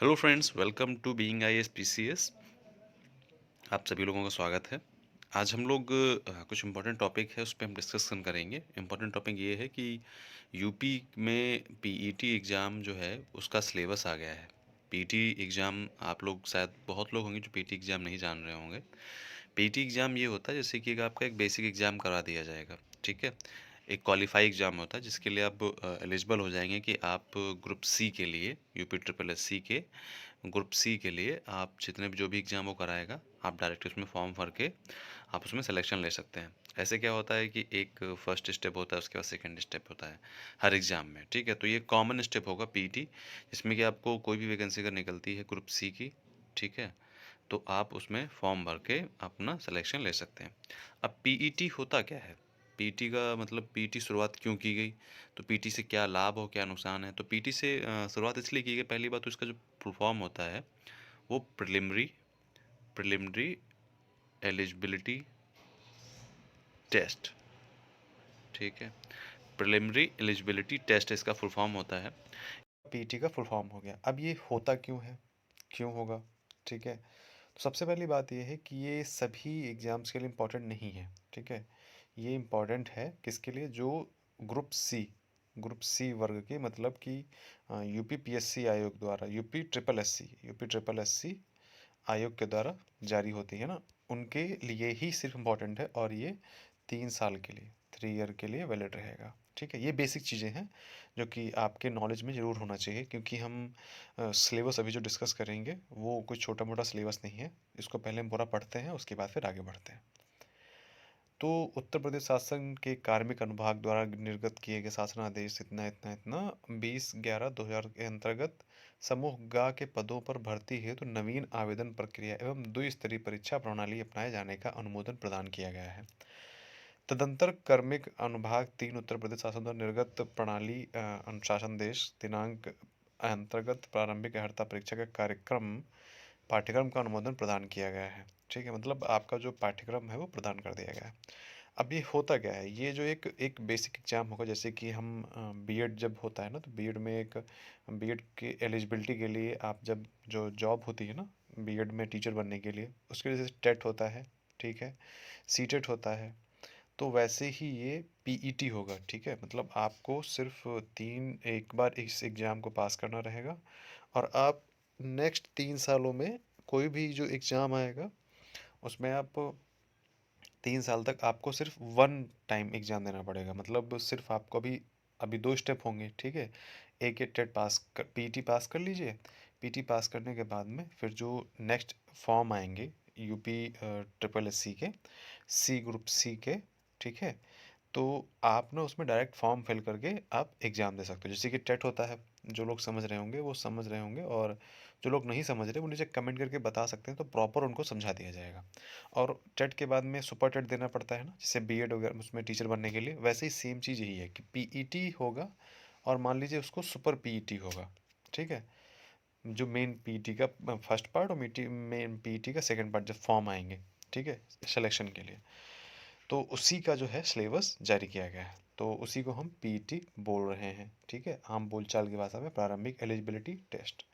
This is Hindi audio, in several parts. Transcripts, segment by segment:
Hello friends, welcome to being IAS PCS. आप सभी लोगों का स्वागत है। आज हम लोग कुछ इम्पोर्टेंट टॉपिक है उस पर हम डिस्कशन करेंगे। इम्पोर्टेंट टॉपिक ये है कि यूपी में पीईटी एग्ज़ाम जो है उसका सिलेबस आ गया है। पीईटी एग्ज़ाम आप लोग शायद बहुत लोग होंगे जो पीईटी एग्ज़ाम नहीं जान रहे होंगे। पीईटी एग्ज़ाम ये होता है जैसे कि एक आपका एक बेसिक एग्ज़ाम करा दिया जाएगा, ठीक है। एक क्वालिफाई एग्ज़ाम होता है जिसके लिए आप एलिजिबल हो जाएंगे कि आप ग्रुप सी के लिए, यूपी ट्रिपल एस सी के ग्रुप सी के लिए आप जितने भी जो भी एग्ज़ाम वो कराएगा, आप डायरेक्ट उसमें फॉर्म भर के आप उसमें सिलेक्शन ले सकते हैं। ऐसे क्या होता है कि एक फर्स्ट स्टेप होता है, उसके बाद सेकंड स्टेप होता है हर एग्ज़ाम में, ठीक है। तो ये कॉमन स्टेप होगा पीईटी, जिसमें कि आपको कोई भी वैकेंसी अगर निकलती है ग्रुप सी की, ठीक है, तो आप उसमें फॉर्म भर के अपना सिलेक्शन ले सकते हैं। अब पीईटी होता क्या है? पीईटी का मतलब पीईटी शुरुआत क्यों की गई? तो पीईटी से क्या लाभ और क्या नुकसान है? तो पीईटी से शुरुआत इसलिए की गई, पहली बात तो इसका जो फुल फॉर्म होता है वो प्रिलिमिनरी एलिजिबिलिटी टेस्ट, ठीक है। प्रिलिमिनरी एलिजिबिलिटी टेस्ट इसका फुल फॉर्म होता है। पीईटी का फुल फॉर्म हो गया। अब ये होता क्यों है, क्यों होगा, ठीक है। तो सबसे पहली बात ये है कि ये सभी एग्ज़ाम्स के लिए इम्पोर्टेंट नहीं है, ठीक है। ये इम्पोर्टेंट है किसके लिए, जो ग्रुप सी वर्ग के, मतलब कि यूपी पीएससी आयोग द्वारा, यूपी ट्रिपल एस सी आयोग के द्वारा जारी होती है ना, उनके लिए ही सिर्फ इम्पोर्टेंट है। और ये 3 साल के लिए, 3 ईयर के लिए वैलिड रहेगा, ठीक है। ये बेसिक चीज़ें हैं जो कि आपके नॉलेज में ज़रूर होना चाहिए, क्योंकि हम सिलेबस अभी जो डिस्कस करेंगे वो कोई छोटा मोटा सिलेबस नहीं है। इसको पहले हम पूरा पढ़ते हैं, उसके बाद फिर आगे बढ़ते हैं। तो उत्तर प्रदेश शासन के कार्मिक अनुभाग द्वारा निर्गत किए गए शासनादेश इतना इतना इतना 20/11/2000 के अंतर्गत समूह ग के पदों पर भर्ती हेतु नवीन आवेदन प्रक्रिया एवं द्विस्तरीय परीक्षा प्रणाली अपनाए जाने का अनुमोदन प्रदान किया गया है। तदंतर कार्मिक अनुभाग 3 उत्तर प्रदेश शासन द्वारा निर्गत प्रणाली अनुशासन देश दिनांक अंतर्गत प्रारंभिक अर्हता परीक्षा का पाठ्यक्रम का अनुमोदन प्रदान किया गया है, ठीक है। मतलब आपका जो पाठ्यक्रम है वो प्रदान कर दिया गया है। अब ये होता क्या है, ये जो एक एक बेसिक एग्जाम होगा, जैसे कि हम बीएड जब होता है ना, तो बीएड में एक बीएड की एलिजिबिलिटी के लिए आप जब जो जॉब होती है ना बीएड में टीचर बनने के लिए, उसके लिए जैसे टेट होता है, ठीक है, सीटेट होता है, तो वैसे ही ये पीईटी होगा, ठीक है। मतलब आपको सिर्फ एक बार इस एग्ज़ाम को पास करना रहेगा, और आप नेक्स्ट 3 सालों में कोई भी जो एग्ज़ाम आएगा उसमें आप 3 साल तक आपको सिर्फ वन टाइम एग्ज़ाम देना पड़ेगा। मतलब सिर्फ आपको अभी अभी 2 स्टेप होंगे, ठीक है। एक ये टेट पीटी पास कर लीजिए। पीटी पास करने के बाद में फिर जो नेक्स्ट फॉर्म आएंगे यूपी ट्रिपल एस सी के, सी ग्रुप सी के, ठीक है। तो आप ना उसमें डायरेक्ट फॉर्म फिल करके आप एग्ज़ाम दे सकते हो, जैसे कि टेट होता है। जो लोग समझ रहे होंगे वो समझ रहे होंगे, और जो लोग नहीं समझ रहे वो नीचे कमेंट करके बता सकते हैं, तो प्रॉपर उनको समझा दिया जाएगा। और टेट के बाद में सुपर टेट देना पड़ता है ना, जैसे बीएड वगैरह उसमें टीचर बनने के लिए, वैसे ही सेम चीज़ यही है कि पीईटी होगा, और मान लीजिए उसको सुपर पीईटी होगा, ठीक है। जो मेन पीईटी का फर्स्ट पार्ट और मेन पीईटी का सेकंड पार्ट जब फॉर्म आएंगे, ठीक है, सिलेक्शन के लिए, तो उसी का जो है सिलेबस जारी किया गया है। तो उसी को हम पीईटी बोल रहे हैं, ठीक है, आम बोलचाल की भाषा में प्रारंभिक एलिजिबिलिटी टेस्ट।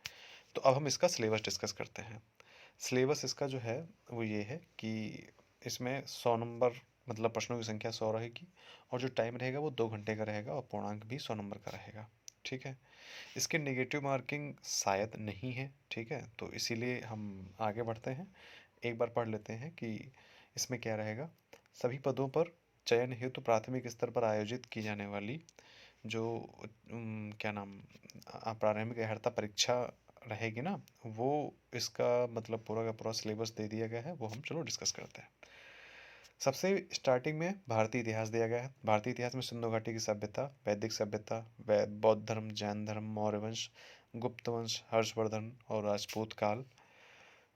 तो अब हम इसका सिलेबस डिस्कस करते हैं। सिलेबस इसका जो है वो ये है कि इसमें 100 नंबर, मतलब प्रश्नों की संख्या 100 रहेगी, और जो टाइम रहेगा वो 2 घंटे का रहेगा, और पूर्णांक भी 100 नंबर का रहेगा, ठीक है। इसके नेगेटिव मार्किंग शायद नहीं है, ठीक है। तो इसीलिए हम आगे बढ़ते हैं, एक बार पढ़ लेते हैं कि इसमें क्या रहेगा। सभी पदों पर चयन हेतु प्राथमिक स्तर पर आयोजित की जाने वाली जो क्या नाम प्रारंभिक अर्हता परीक्षा रहेगी ना, वो इसका मतलब पूरा का पूरा सिलेबस दे दिया गया है, वो हम चलो डिस्कस करते हैं। सबसे स्टार्टिंग में भारतीय इतिहास दिया गया है। भारतीय इतिहास में सिंधु घाटी की सभ्यता, वैदिक सभ्यता, बौद्ध धर्म, जैन धर्म, मौर्य वंश, गुप्त वंश, हर्षवर्धन और राजपूत काल।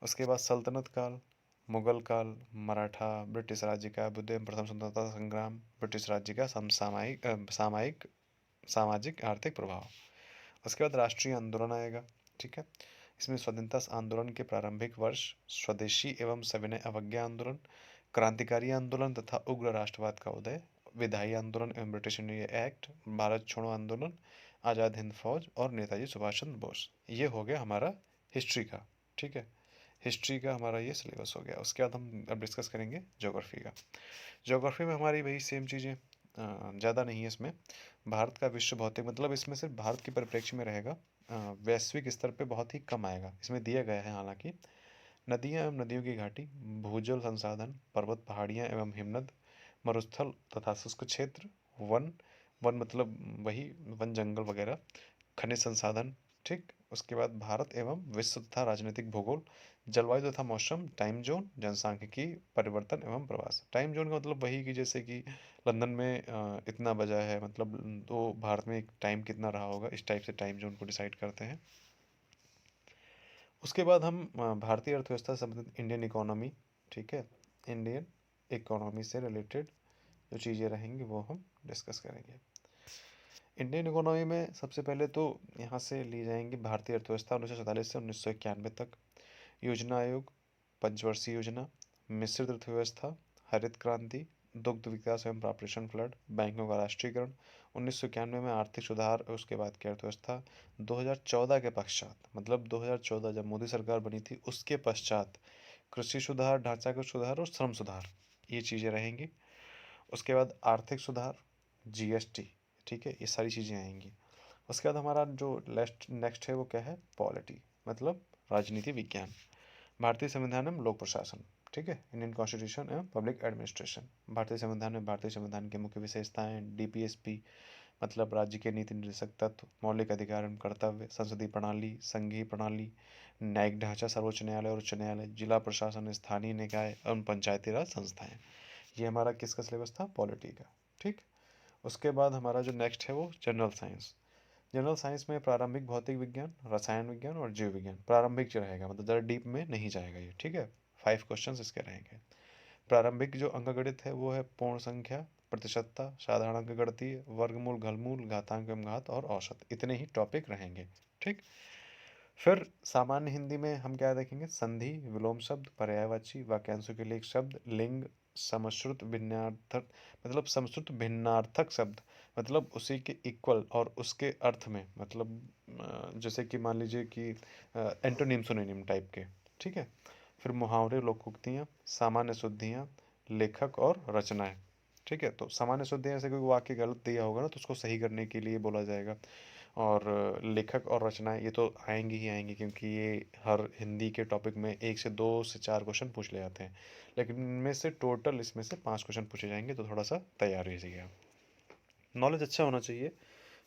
उसके बाद सल्तनत काल, मुगल काल, मराठा, ब्रिटिश राज्य का बुद्ध एवं प्रथम स्वतंत्रता संग्राम, ब्रिटिश राज्य का सामायिक सामाजिक आर्थिक प्रभाव। उसके बाद राष्ट्रीय आंदोलन आएगा, ठीक है। इसमें स्वतंत्रता आंदोलन के प्रारंभिक वर्ष, स्वदेशी एवं सविनय अवज्ञा आंदोलन, क्रांतिकारी आंदोलन तथा उग्र राष्ट्रवाद का उदय, विधायी आंदोलन एवं ब्रिटिश इंडिया एक्ट, भारत छोड़ो आंदोलन, आज़ाद हिंद फौज और नेताजी सुभाष चंद्र बोस। ये हो गया हमारा हिस्ट्री का, ठीक है। हिस्ट्री का हमारा ये सिलेबस हो गया। उसके बाद हम अब डिस्कस करेंगे ज्योग्राफी का। ज्योग्राफी में हमारी वही सेम चीज़ें, ज़्यादा नहीं है इसमें। भारत का विश्व भौतिक, मतलब इसमें सिर्फ भारत के परिप्रेक्ष्य में रहेगा, वैश्विक स्तर पे बहुत ही कम आएगा। इसमें दिया गया है हालांकि नदियाँ एवं नदियों की घाटी, भूजल संसाधन, पर्वत पहाड़ियाँ एवं हिमनद, मरुस्थल तथा शुष्क क्षेत्र, वन, वन मतलब वही वन जंगल वगैरह, खनिज संसाधन, ठीक। उसके बाद भारत एवं विश्व तथा राजनीतिक भूगोल, जलवायु तथा मौसम, टाइम जोन, जनसांख्यिकी, परिवर्तन एवं प्रवास। टाइम जोन का मतलब वही कि जैसे कि लंदन में इतना बजा है, मतलब तो भारत में एक टाइम कितना रहा होगा, इस टाइप से टाइम जोन को डिसाइड करते हैं। उसके बाद हम भारतीय अर्थव्यवस्था से संबंधित इंडियन इकोनॉमी, ठीक है, इंडियन इकोनॉमी से रिलेटेड जो चीज़ें रहेंगी वो हम डिस्कस करेंगे। इंडियन इकोनॉमी में सबसे पहले तो यहाँ से ली जाएंगी भारतीय अर्थव्यवस्था 1947 से 1991 तक, योजना आयोग, पंचवर्षीय योजना, मिश्रित अर्थव्यवस्था, हरित क्रांति, दुग्ध विकास एवं ऑपरेशन फ्लड, बैंकों का राष्ट्रीयकरण, 1991 में आर्थिक सुधार और उसके बाद की अर्थव्यवस्था, 2014 के पश्चात, मतलब 2014 जब मोदी सरकार बनी थी उसके पश्चात कृषि सुधार, ढांचागत सुधार और श्रम सुधार, ये चीज़ें रहेंगी। उसके बाद आर्थिक सुधार, जीएसटी, ठीक है, ये सारी चीज़ें आएंगी। उसके बाद हमारा जो नेक्स्ट है वो क्या है, पॉलिटी, मतलब राजनीति विज्ञान, भारतीय संविधान एवं लोक प्रशासन, ठीक है, इंडियन कॉन्स्टिट्यूशन एवं पब्लिक एडमिनिस्ट्रेशन। भारतीय संविधान में भारतीय संविधान की मुख्य विशेषताएं, डीपीएसपी मतलब राज्य के नीति निर्देशक तत्व, मौलिक अधिकार एवं कर्तव्य, संसदीय प्रणाली, संघीय प्रणाली, न्यायिक ढांचा, सर्वोच्च न्यायालय और उच्च न्यायालय, जिला प्रशासन, स्थानीय निकाय एवं पंचायती राज संस्थाएं। ये हमारा किसका सिलेबस था, पॉलिटी का, ठीक। उसके बाद हमारा जो नेक्स्ट है वो जनरल साइंस। जनरल साइंस में प्रारंभिक भौतिक विज्ञान, रसायन विज्ञान और जीव विज्ञान। प्रारंभिक जो रहेगा मतलब ज़रा डीप में नहीं जाएगा ये, ठीक है। 5 क्वेश्चंस इसके रहेंगे। प्रारंभिक जो अंकगणित है वो है पूर्ण संख्या, प्रतिशतता, साधारण अंकगणितीय, वर्गमूल, घनमूल, घातांक एवं घात और औसत, इतने ही टॉपिक रहेंगे, ठीक। फिर सामान्य हिंदी में हम क्या देखेंगे, संधि, विलोम शब्द, पर्यायवाची, वाक्यांशों के लिए एक शब्द, लिंग, समश्रुत भिन्नार्थक, मतलब समश्रुत भिन्नार्थक शब्द, मतलब उसी के इक्वल और उसके अर्थ में, मतलब जैसे कि मान लीजिए कि एंटोनिम सुनोनिम टाइप के, ठीक है। फिर मुहावरे, लोकोक्तियाँ, सामान्य शुद्धियाँ, लेखक और रचनाएं, ठीक है। तो सामान्य शुद्धियाँ, ऐसे कोई वाक्य गलत दिया होगा ना तो उसको सही करने के लिए बोला जाएगा। और लेखक और रचनाएं ये तो आएंगी ही आएंगी, क्योंकि ये हर हिंदी के टॉपिक में 1 से 2 से 4 क्वेश्चन पूछ ले जाते हैं, लेकिन इनमें से टोटल इसमें से 5 क्वेश्चन पूछे जाएंगे, तो थोड़ा सा तैयार रहिएगा। नॉलेज अच्छा होना चाहिए,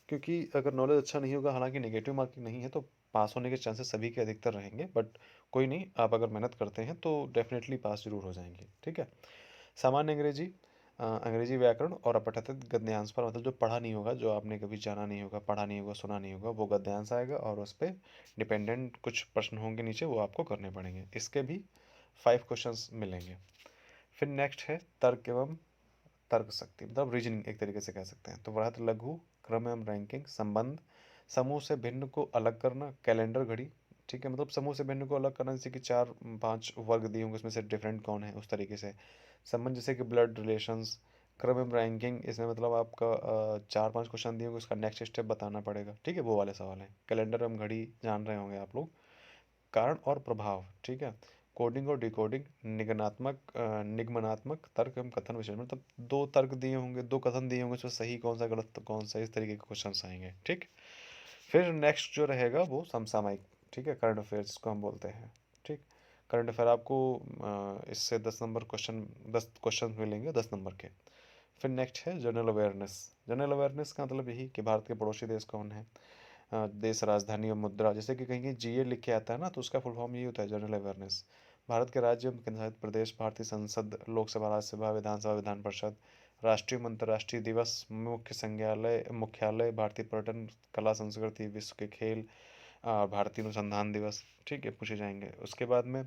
क्योंकि अगर नॉलेज अच्छा नहीं होगा, हालांकि नेगेटिव मार्किंग नहीं है, तो पास होने के चांसेस सभी के अधिकतर रहेंगे, बट कोई नहीं, आप अगर मेहनत करते हैं तो डेफिनेटली पास जरूर हो जाएंगे, ठीक है। सामान्य अंग्रेजी, अंग्रेजी व्याकरण और अपठित गद्यांश पर, मतलब जो पढ़ा नहीं होगा, जो आपने कभी जाना नहीं होगा, पढ़ा नहीं होगा, सुना नहीं होगा, वो गद्यांश आएगा और उस पर डिपेंडेंट कुछ प्रश्न होंगे नीचे, वो आपको करने पड़ेंगे। इसके भी 5 क्वेश्चंस मिलेंगे। फिर नेक्स्ट है तर्क एवं तर्क शक्ति, मतलब रीजनिंग एक तरीके से कह सकते हैं। तो वृहत, लघु, क्रम एवं रैंकिंग, संबंध, समूह से भिन्न को अलग करना, कैलेंडर घड़ी, ठीक है, मतलब समूह से भिन्न को अलग करना, जैसे कि 4-5 वर्ग दिए होंगे, उसमें से डिफरेंट कौन है, उस तरीके से। संबंध जैसे कि ब्लड रिलेशंस। क्रम एवं रैंकिंग, इसमें मतलब आपका 4-5 क्वेश्चन दिए होंगे, उसका नेक्स्ट स्टेप बताना पड़ेगा, ठीक है, वो वाले सवाल हैं। कैलेंडर एवं घड़ी जान रहे होंगे आप लोग। कारण और प्रभाव, ठीक है। कोडिंग और डिकोडिंग, निगमनात्मक तर्क एवं कथन विश्लेषण, मतलब 2 तर्क दिए होंगे, 2 कथन दिए होंगे, उसमें सही कौन सा गलत कौन सा, इस तरीके के क्वेश्चन आएंगे, ठीक। फिर नेक्स्ट जो रहेगा वो समसामयिक, ठीक है, करंट अफेयर्स जिसको हम बोलते हैं, ठीक। करंट अफेयर आपको इससे 10 नंबर क्वेश्चन, 10 क्वेश्चन मिलेंगे 10 नंबर के। फिर नेक्स्ट है जनरल अवेयरनेस। जनरल अवेयरनेस का मतलब यही कि भारत के पड़ोसी देश कौन है, देश, राजधानी और मुद्रा, जैसे कि कहीं जीए लिख के आता है ना, तो उसका फुल फॉर्म यही होता है, जनरल अवेयरनेस। भारत के राज्य एवं केंद्रशासित प्रदेश, भारतीय संसद, लोकसभा, राज्यसभा, विधानसभा, विधान परिषद, राष्ट्रीय अंतर्राष्ट्रीय दिवस, मुख्य संग्रहालय, मुख्यालय, भारतीय पर्यटन, कला संस्कृति, विश्व के खेल, भारतीय अनुसंधान दिवस, ठीक है, पूछे जाएंगे। उसके बाद में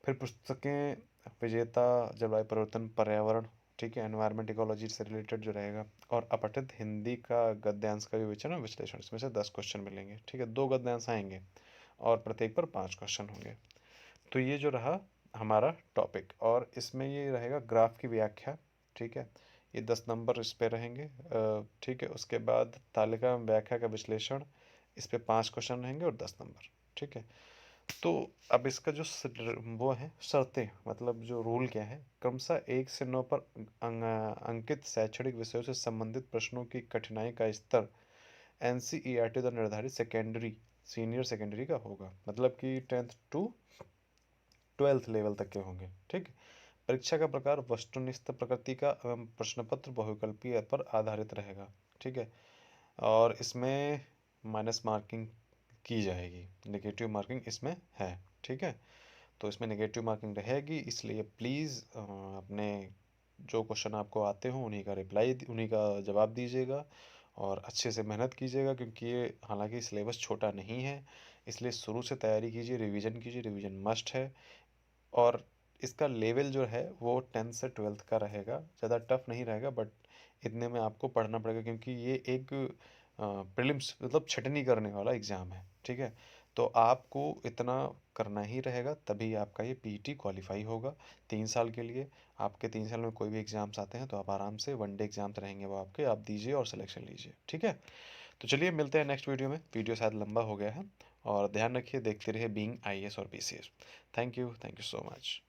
फिर पुस्तकें, विजेता, जलवायु परिवर्तन, पर्यावरण, ठीक है, एनवायरमेंट, इकोलॉजी से रिलेटेड जो रहेगा, और अपठित हिंदी का गद्यांश का विवेचन और विश्लेषण, इसमें से 10 क्वेश्चन मिलेंगे, ठीक है, 2 गद्यांश आएंगे और प्रत्येक पर 5 क्वेश्चन होंगे। तो ये जो रहा हमारा टॉपिक, और इसमें ये रहेगा ग्राफ की व्याख्या, ठीक है, ये 10 नंबर इस पे रहेंगे, ठीक है। उसके बाद तालिका में व्याख्या का विश्लेषण, इस पे 5 क्वेश्चन रहेंगे और 10 नंबर, ठीक है। तो अब इसका जो वो है शर्तें, मतलब जो रूल क्या है, क्रमशः 1 से 9 पर अंकित शैक्षणिक विषयों से संबंधित प्रश्नों की कठिनाई का स्तर एनसीईआरटी द्वारा निर्धारित सेकेंडरी सीनियर सेकेंडरी का होगा, मतलब कि 10th टू 12th लेवल तक के होंगे। ठीक है। परीक्षा का प्रकार वस्तुनिष्ठ प्रकृति का एवं प्रश्न पत्र बहुविकल्पीय पर आधारित रहेगा। ठीक है। और इसमें माइनस मार्किंग की जाएगी, नेगेटिव मार्किंग इसमें है। ठीक है। तो इसमें नेगेटिव मार्किंग रहेगी, इसलिए प्लीज़ अपने जो क्वेश्चन आपको आते हो उन्हीं का जवाब दीजिएगा और अच्छे से मेहनत कीजिएगा, क्योंकि ये हालांकि सिलेबस छोटा नहीं है, इसलिए शुरू से तैयारी कीजिए, रिवीजन कीजिए, रिवीजन मस्ट है। और इसका लेवल जो है वो 10th से 12th का रहेगा, ज़्यादा टफ नहीं रहेगा, बट इतने में आपको पढ़ना पड़ेगा, क्योंकि ये एक प्रीलिम्स मतलब छटनी करने वाला एग्ज़ाम है। ठीक है। तो आपको इतना करना ही रहेगा, तभी आपका ये पीईटी क्वालिफाई होगा 3 साल के लिए। आपके 3 साल में कोई भी एग्ज़ाम्स आते हैं तो आप आराम से, वनडे एग्ज़ाम्स रहेंगे वो आपके, आप दीजिए और सिलेक्शन लीजिए। ठीक है। तो चलिए मिलते हैं नेक्स्ट वीडियो में, वीडियो शायद लंबा हो गया है, और ध्यान रखिए, देखते रहिए बीइंग आईएएस और BCS. Thank you so much.